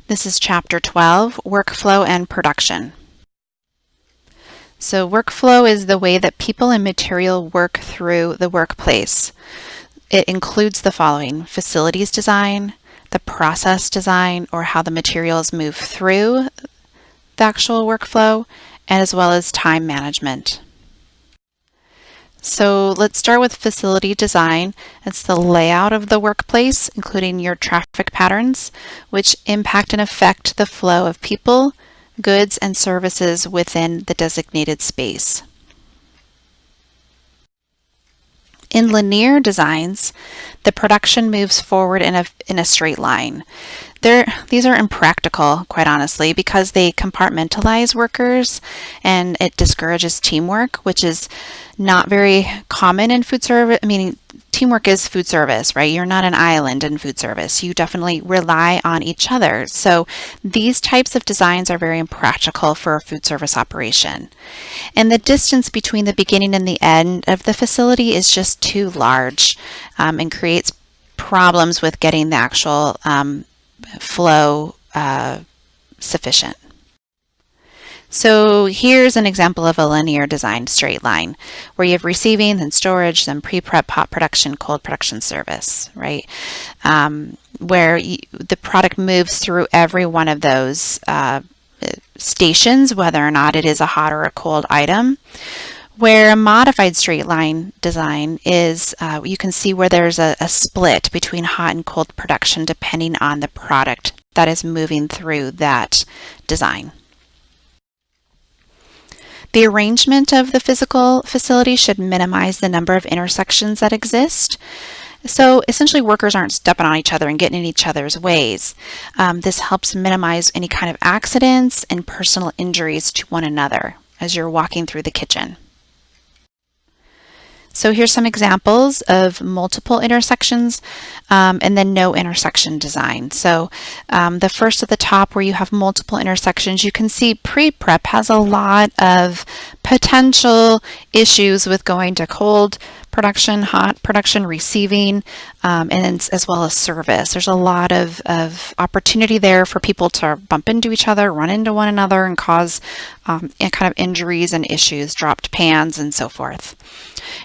This is Chapter 12, Workflow and Production. So workflow is the way that people and material work through the workplace. It includes the following: facilities design, the process design, or how the materials move through the actual workflow, and as well as time management. So let's start with facility design. It's the layout of the workplace, including your traffic patterns, which impact and affect the flow of people, goods, and services within the designated space. In linear designs, the production moves forward in a straight line. These are impractical, quite honestly, because they compartmentalize workers and it discourages teamwork, which is not very common in food service. I mean, teamwork is food service, right? You're not an island in food service. You definitely rely on each other. So these types of designs are very impractical for a food service operation. And the distance between the beginning and the end of the facility is just too large and creates problems with getting the actual flow sufficient. So here's an example of a linear design straight line where you have receiving, then storage, then pre-prep, hot production, cold production, service, right? Where the product moves through every one of those stations, whether or not it is a hot or a cold item. Where a modified straight line design is, you can see where there's a split between hot and cold production depending on the product that is moving through that design. The arrangement of the physical facility should minimize the number of intersections that exist. So essentially workers aren't stepping on each other and getting in each other's ways. This helps minimize any kind of accidents and personal injuries to one another as you're walking through the kitchen. So here's some examples of multiple intersections and then no intersection design. So the first at the top where you have multiple intersections, you can see pre-prep has a lot of potential issues with going to cold production, hot production, receiving, and as well as service. There's a lot of opportunity there for people to bump into each other, run into one another, and cause kind of injuries and issues, dropped pans, and so forth.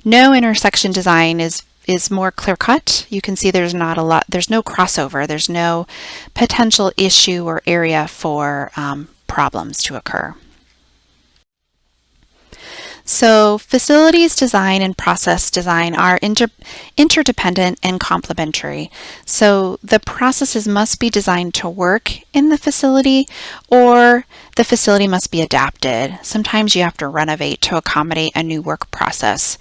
No intersection design is more clear-cut. You can see there's no crossover. There's no potential issue or area for problems to occur. So facilities design and process design are interdependent and complementary. So the processes must be designed to work in the facility, or the facility must be adapted. Sometimes you have to renovate to accommodate a new work process.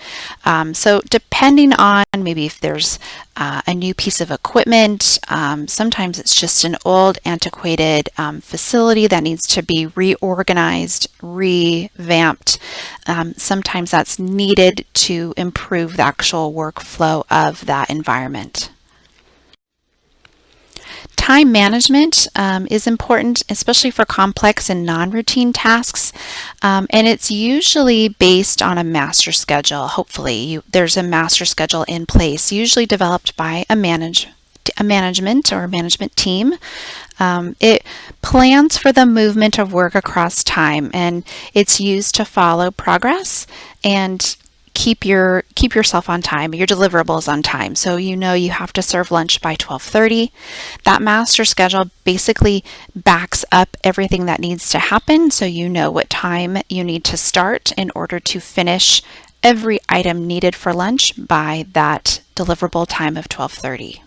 So depending on maybe if there's a new piece of equipment, sometimes it's just an old antiquated facility that needs to be reorganized, revamped. Sometimes that's needed to improve the actual workflow of that environment. Time management is important, especially for complex and non-routine tasks, and it's usually based on a master schedule. Hopefully, there's a master schedule in place, usually developed by a management or a management team. It plans for the movement of work across time, and it's used to follow progress and keep yourself on time, your deliverables on time. So you know you have to serve lunch by 12:30. That master schedule basically backs up everything that needs to happen, so you know what time you need to start in order to finish every item needed for lunch by that deliverable time of 12:30.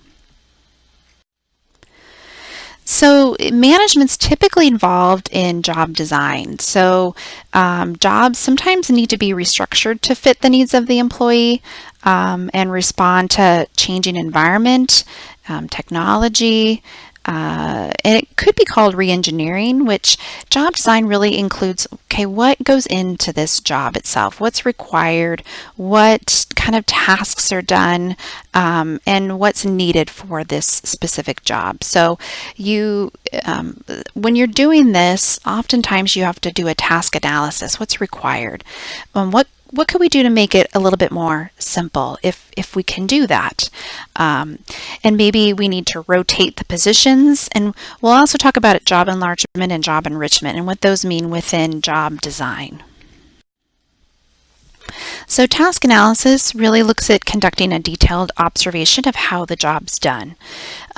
So management's typically involved in job design. So jobs sometimes need to be restructured to fit the needs of the employee and respond to changing environment, technology, and it could be called re-engineering, which job design really includes, okay, what goes into this job itself? What's required? What kind of tasks are done? And what's needed for this specific job? So when you're doing this, oftentimes you have to do a task analysis. What's required? what could we do to make it a little bit more simple if we can do that? And maybe we need to rotate the positions. And we'll also talk about job enlargement and job enrichment and what those mean within job design. So task analysis really looks at conducting a detailed observation of how the job's done.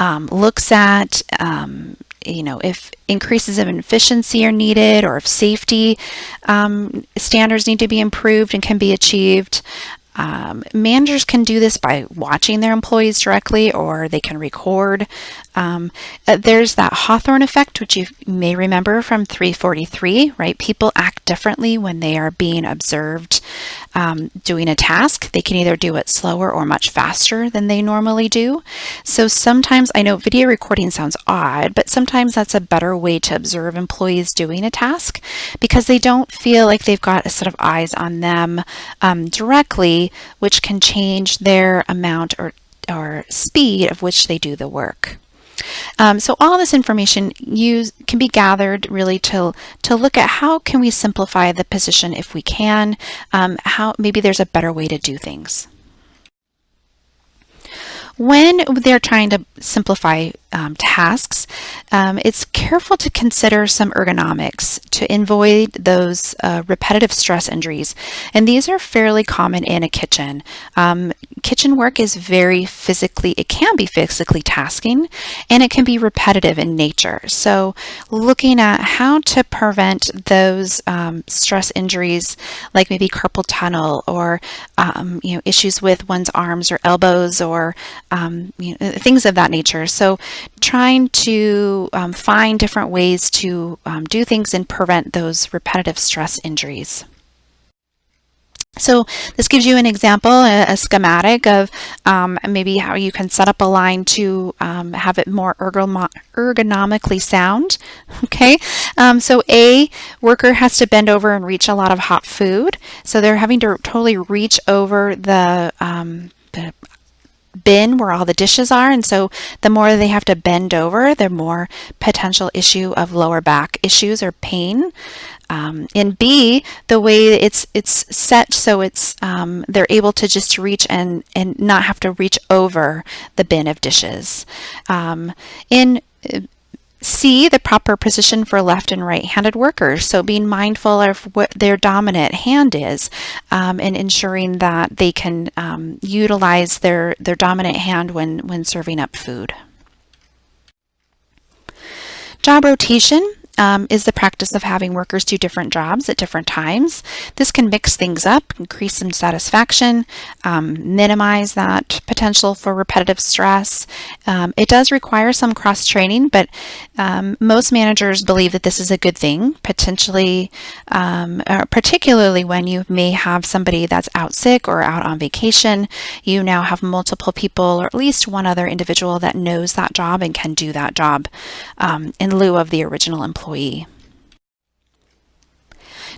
Looks at if increases of efficiency are needed or if safety standards need to be improved and can be achieved. Managers can do this by watching their employees directly, or they can record. There's that Hawthorne effect, which you may remember from 343, right? People act differently when they are being observed doing a task. They can either do it slower or much faster than they normally do. So sometimes, I know video recording sounds odd, but sometimes that's a better way to observe employees doing a task because they don't feel like they've got a set of eyes on them directly, which can change their amount or speed of which they do the work. So all this information can be gathered really to look at how can we simplify the position if we can, how maybe there's a better way to do things. When they're trying to simplify tasks, it's careful to consider some ergonomics to avoid those repetitive stress injuries. And these are fairly common in a kitchen. Kitchen work is it can be physically tasking, and it can be repetitive in nature. So looking at how to prevent those stress injuries, like maybe carpal tunnel or issues with one's arms or elbows or things of that nature. So trying to find different ways to do things and prevent those repetitive stress injuries. So this gives you an example, a schematic of maybe how you can set up a line to have it more ergonomically sound. Okay, so a worker has to bend over and reach a lot of hot food. So they're having to totally reach over the bin where all the dishes are, and so the more they have to bend over, the more potential issue of lower back issues or pain. In B, the way it's set so it's they're able to just reach and not have to reach over the bin of dishes. In C, the proper position for left and right-handed workers. So being mindful of what their dominant hand is and ensuring that they can utilize their dominant hand when serving up food. Job rotation is the practice of having workers do different jobs at different times. This can mix things up, increase some satisfaction, minimize that potential for repetitive stress. It does require some cross-training, but most managers believe that this is a good thing, particularly when you may have somebody that's out sick or out on vacation. You now have multiple people or at least one other individual that knows that job and can do that job in lieu of the original employee.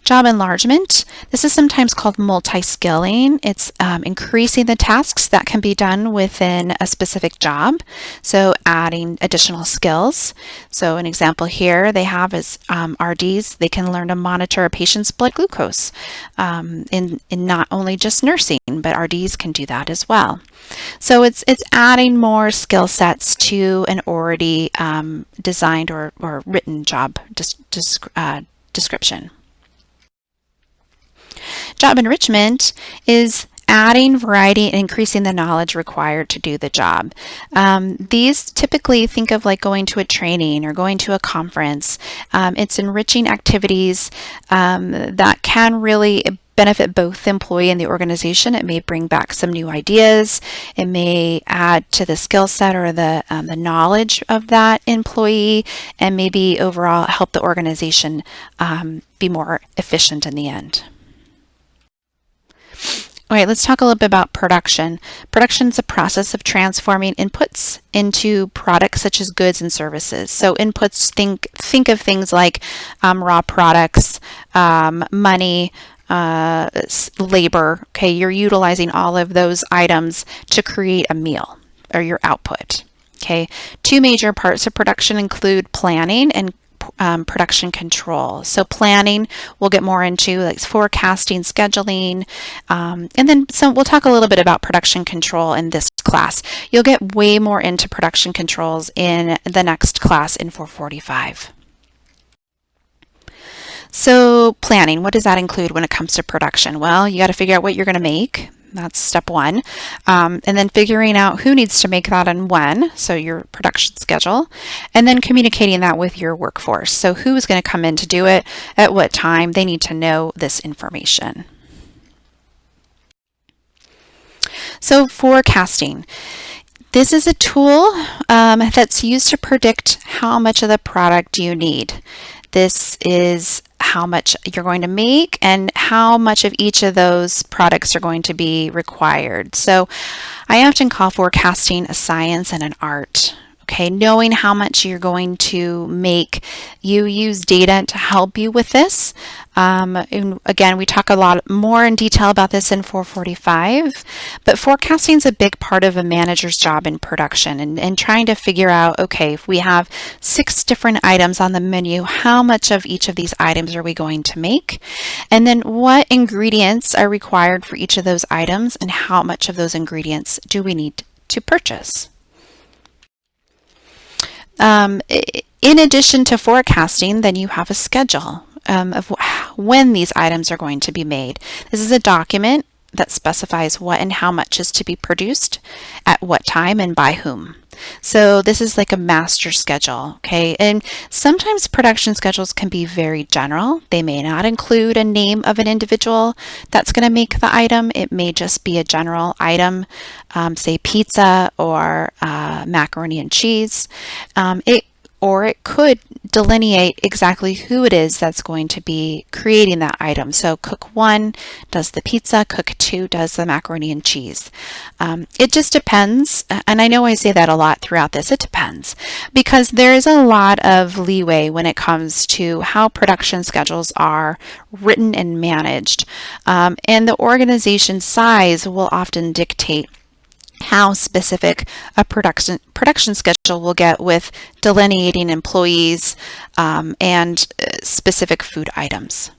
Job enlargement. This is sometimes called multi-skilling. It's increasing the tasks that can be done within a specific job. So adding additional skills. So an example here they have is RDs. They can learn to monitor a patient's blood glucose in not only just nursing, but RDs can do that as well. So it's adding more skill sets to an already designed or written job description. Job enrichment is adding variety and increasing the knowledge required to do the job. These typically think of like going to a training or going to a conference. It's enriching activities that can really benefit both the employee and the organization. It may bring back some new ideas. It may add to the skill set or the knowledge of that employee, and maybe overall help the organization be more efficient in the end. All right, let's talk a little bit about production. Production is a process of transforming inputs into products such as goods and services. So inputs, think of things like raw products, money, labor. Okay, you're utilizing all of those items to create a meal or your output. Okay, two major parts of production include planning and production control. So planning, we'll get more into like forecasting, scheduling, and then we'll talk a little bit about production control in this class. You'll get way more into production controls in the next class in 445. So planning, what does that include when it comes to production? Well, you got to figure out what you're going to make. That's step one. And then figuring out who needs to make that and when, so your production schedule, and then communicating that with your workforce. So who is going to come in to do it, at what time, they need to know this information. So forecasting. This is a tool that's used to predict how much of the product you need. This is how much you're going to make and how much of each of those products are going to be required. So I often call forecasting a science and an art. Okay, knowing how much you're going to make, you use data to help you with this. And again, we talk a lot more in detail about this in 445, but forecasting is a big part of a manager's job in production and trying to figure out, okay, if we have 6 different items on the menu, how much of each of these items are we going to make? And then what ingredients are required for each of those items and how much of those ingredients do we need to purchase? In addition to forecasting, then you have a schedule of when these items are going to be made. This is a document that specifies what and how much is to be produced, at what time, and by whom. So this is like a master schedule, okay? And sometimes production schedules can be very general. They may not include a name of an individual that's going to make the item. It may just be a general item, say pizza or macaroni and cheese. Or it could delineate exactly who it is that's going to be creating that item. So cook 1 does the pizza, cook 2 does the macaroni and cheese. It just depends, and I know I say that a lot throughout this, it depends, because there is a lot of leeway when it comes to how production schedules are written and managed. And the organization size will often dictate how specific a production schedule will get with delineating employees and specific food items.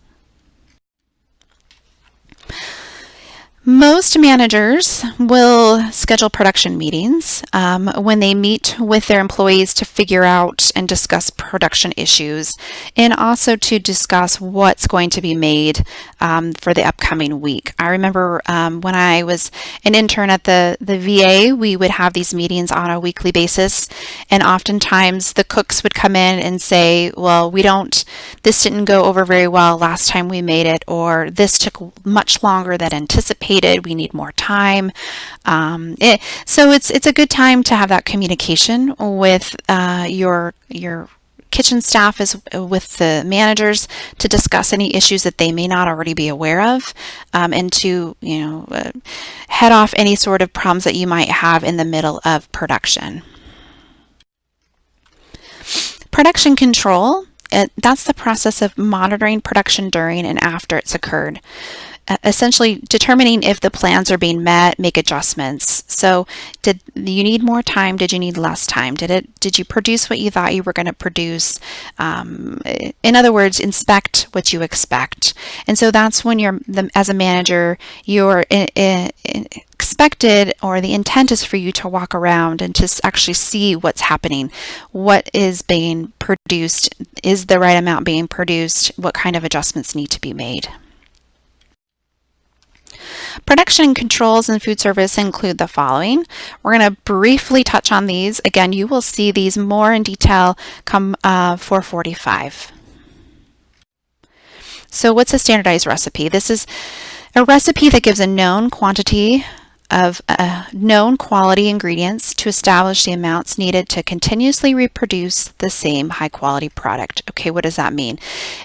Most managers will schedule production meetings when they meet with their employees to figure out and discuss production issues and also to discuss what's going to be made for the upcoming week. I remember when I was an intern at the VA, we would have these meetings on a weekly basis, and oftentimes the cooks would come in and say, well, this didn't go over very well last time we made it, or this took much longer than anticipated. We need more time. So it's a good time to have that communication with your kitchen staff as with the managers to discuss any issues that they may not already be aware of, and to head off any sort of problems that you might have in the middle of production. Production control. That's the process of monitoring production during and after it's occurred. Essentially determining if the plans are being met, make adjustments. So did you need more time? Did you need less time? Did you produce what you thought you were going to produce? In other words, inspect what you expect. And so that's when as a manager, you're expected, or the intent is for you to walk around and to actually see what's happening. What is being produced? Is the right amount being produced? What kind of adjustments need to be made? Production controls in food service include the following. We're going to briefly touch on these. Again, you will see these more in detail come 445. So what's a standardized recipe? This is a recipe that gives a known quantity of known quality ingredients to establish the amounts needed to continuously reproduce the same high quality product. Okay, what does that mean?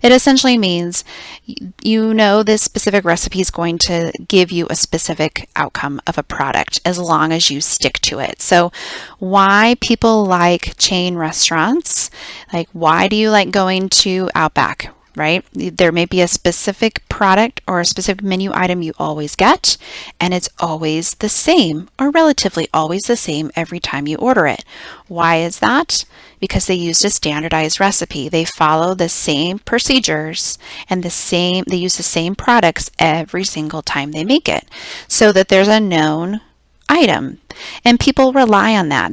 It essentially means this specific recipe is going to give you a specific outcome of a product as long as you stick to it. So why people like chain restaurants, like why do you like going to Outback right? There may be a specific product or a specific menu item you always get, and it's always the same or relatively always the same every time you order it. Why is that? Because they used a standardized recipe. They follow the same procedures and they use the same products every single time they make it, so that there's a known item. And people rely on that.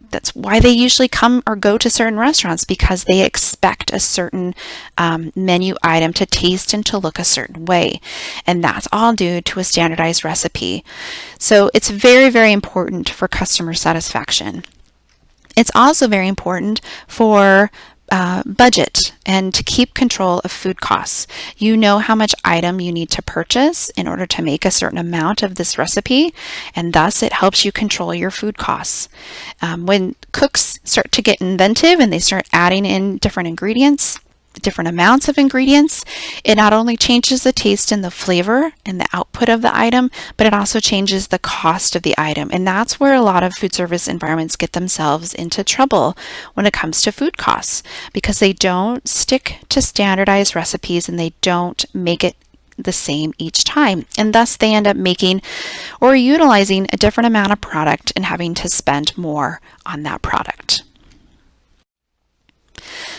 That's why they usually come or go to certain restaurants, because they expect a certain menu item to taste and to look a certain way. And that's all due to a standardized recipe. So it's very, very important for customer satisfaction. It's also very important for budget and to keep control of food costs. You know how much item you need to purchase in order to make a certain amount of this recipe, and thus it helps you control your food costs. When cooks start to get inventive and they start adding in different ingredients, different amounts of ingredients, it not only changes the taste and the flavor and the output of the item, but it also changes the cost of the item. And that's where a lot of food service environments get themselves into trouble when it comes to food costs, because they don't stick to standardized recipes and they don't make it the same each time. And thus they end up making or utilizing a different amount of product and having to spend more on that product.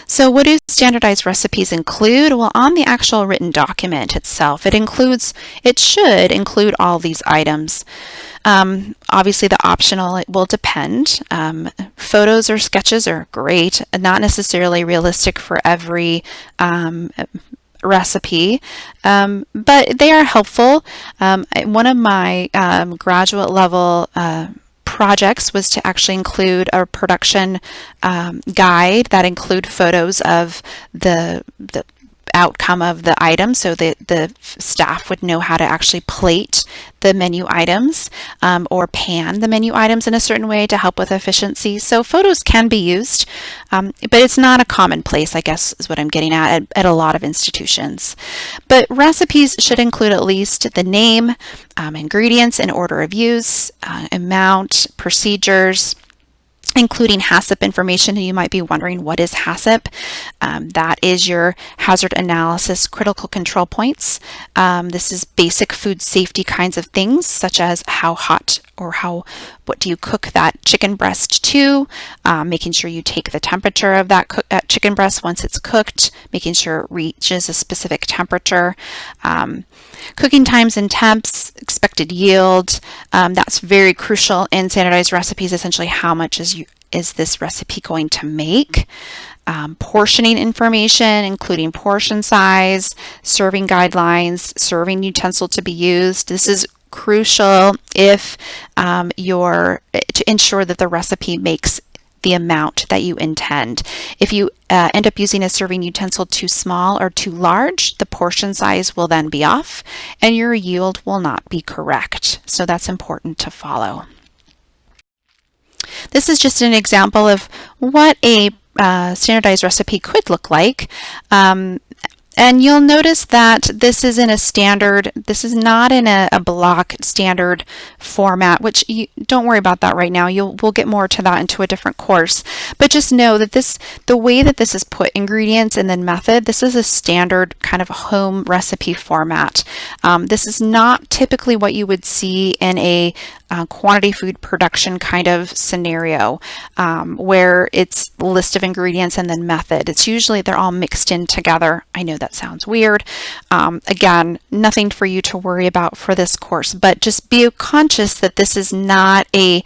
So what do standardized recipes include? Well, on the actual written document itself, it should include all these items. Obviously the optional, it will depend. Photos or sketches are great, not necessarily realistic for every recipe, but they are helpful. One of my graduate level projects was to actually include a production guide that include photos of the outcome of the item, so that the staff would know how to actually plate the menu items or pan the menu items in a certain way to help with efficiency. So photos can be used, but it's not a commonplace, I guess is what I'm getting at a lot of institutions. But recipes should include at least the name, ingredients and order of use, amount, procedures, including HACCP information. And you might be wondering, what is HACCP? That is your hazard analysis critical control points. This is basic food safety kinds of things, such as how hot or what do you cook that chicken breast to, making sure you take the temperature of that chicken breast once it's cooked, making sure it reaches a specific temperature, cooking times and temps, expected yield. That's very crucial in standardized recipes. Essentially, how much is this recipe going to make? Portioning information, including portion size, serving guidelines, serving utensil to be used. This is crucial if to ensure that the recipe makes the amount that you intend. If you end up using a serving utensil too small or too large, the portion size will then be off and your yield will not be correct. So that's important to follow. This is just an example of what a standardized recipe could look like. And you'll notice that this is not in a block standard format, which don't worry about that right now. We'll get more to that into a different course. But just know that the way that this is put, ingredients and then method, this is a standard kind of home recipe format. This is not typically what you would see in a quantity food production kind of scenario, where it's list of ingredients and then method. It's usually they're all mixed in together. I know that sounds weird. Again, nothing for you to worry about for this course, but just be conscious that this is not a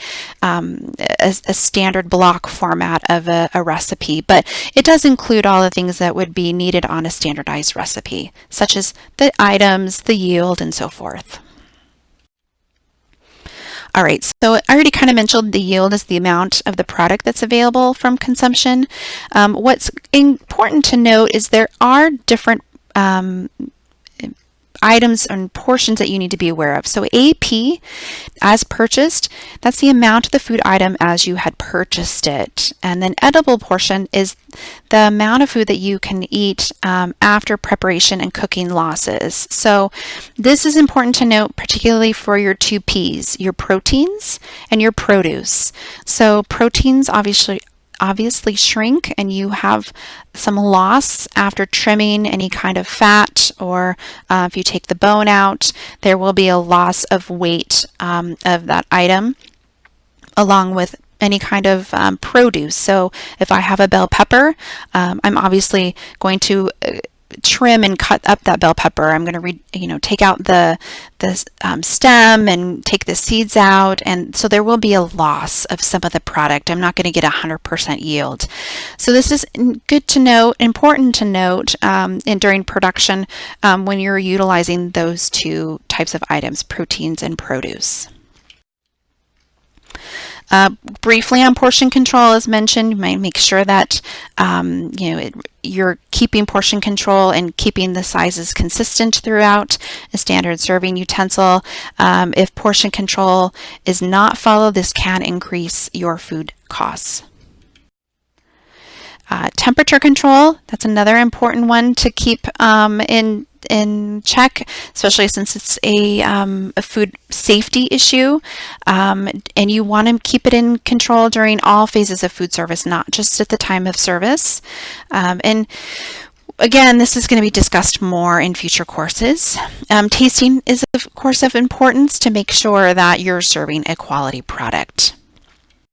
standard block format of a recipe, but it does include all the things that would be needed on a standardized recipe, such as the items, the yield, and so forth. All right, so I already kind of mentioned the yield is the amount of the product that's available from consumption. What's important to note is there are different items and portions that you need to be aware of. So AP, as purchased, that's the amount of the food item as you had purchased it. And then edible portion is the amount of food that you can eat after preparation and cooking losses. So this is important to note, particularly for your two Ps, your proteins and your produce. So proteins obviously shrink and you have some loss after trimming any kind of fat, or if you take the bone out, there will be a loss of weight of that item, along with any kind of produce. So if I have a bell pepper, I'm obviously going to trim and cut up that bell pepper. I'm going to take out the stem and take the seeds out, and so there will be a loss of some of the product. I'm not going to get 100% yield. So this is good to note, important to note during production when you're utilizing those two types of items, proteins and produce. Briefly on portion control, as mentioned, you might make sure that you're keeping portion control and keeping the sizes consistent throughout a standard serving utensil. If portion control is not followed, this can increase your food costs. Temperature control, that's another important one to keep in check, especially since it's a food safety issue, and you want to keep it in control during all phases of food service, not just at the time of service. And again, this is going to be discussed more in future courses. Tasting is of course of importance to make sure that you're serving a quality product.